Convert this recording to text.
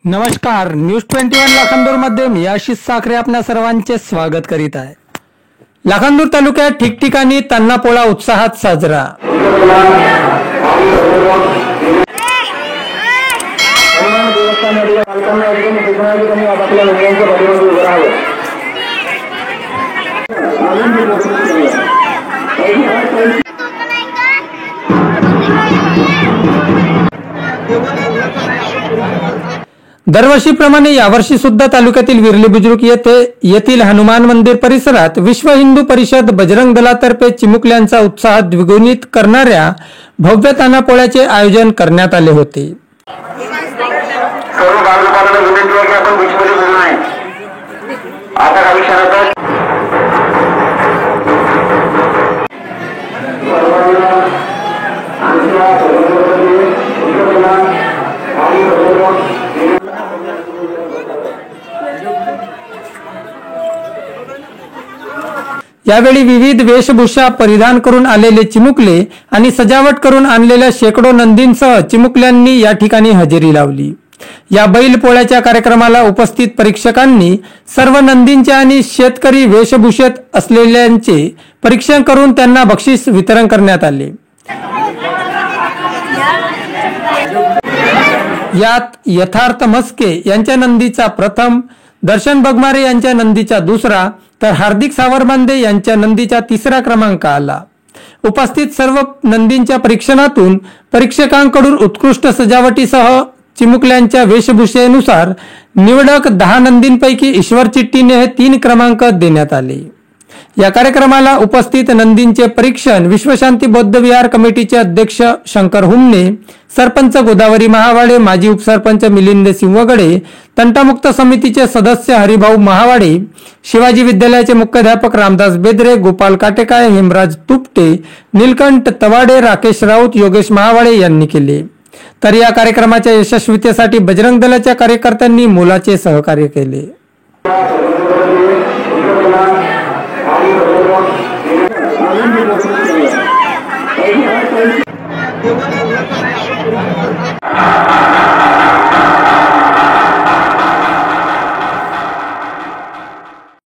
नमस्कार, न्यूज 21 लाखांदूर मध्ये मी आशिष साखरे आपल्या सर्वांचे स्वागत करीत आहे। लाखांदूर तालुक्यात ठिकठिकाणी तान्हापोळा उत्साहात साजरा। दरवर्षीप्रमाणे यावर्षी सुद्धा तालुक्यातील विरली बुजुर्ग येथील हनुमान मंदिर परिसरात विश्व हिंदू परिषद बजरंग दलातर्फे चिमुकल्यांचा उत्साह द्विगुणित करणाऱ्या भव्य तान्हापोळ्याचे आयोजन करण्यात आले होते। यावेळी विविध वेशभूषा परिधान करून आलेले चिमुकले आणि सजावट करून आणलेल्या शेकडो नंदींसह चिमुकल्यांनी या ठिकाणी हजेरी लावली। या बैल पोळ्याच्या कार्यक्रमाला उपस्थित परीक्षकांनी सर्व नंदींच्या आणि शेतकरी वेशभूषेत असलेल्यांचे परीक्षण करून त्यांना बक्षीस वितरण करण्यात आले। यात यथार्थ मस्के यांच्या नंदीचा प्रथम, दर्शन बगमारे यांच्या नंदीचा दुसरा तर हार्दिक सावरबांदे यांच्या नंदीचा तिसरा क्रमांक आला। उपस्थित सर्व नंदींच्या परीक्षणातून परीक्षकांकडून उत्कृष्ट सजावटीसह चिमुकल्यांच्या वेशभूषेनुसार निवडक 10 नंदींपैकी ईश्वर चिट्टीने हे 3 क्रमांक देण्यात आले। या कार्यक्रमाला उपस्थित नंदींचे परीक्षण विश्वशांती बौद्ध विहार कमिटीचे अध्यक्ष शंकर हुमने, सरपंच गोदावरी महावाडे, माजी उपसरपंच मिलिंद सिंहगडे, तंटामुक्त समितीचे सदस्य हरिभाऊ महावाडे, शिवाजी विद्यालयाचे मुख्याध्यापक रामदास बेदरे, गोपाल काटेकाय, हेमराज तुपटे, नीलकंठ तवाडे, राकेश राऊत, योगेश महावाडे यांनी केले। तर या कार्यक्रमाच्या यशस्वीतेसाठी बजरंग दलाच्या कार्यकर्त्यांनी मोलाचे सहकार्य केले।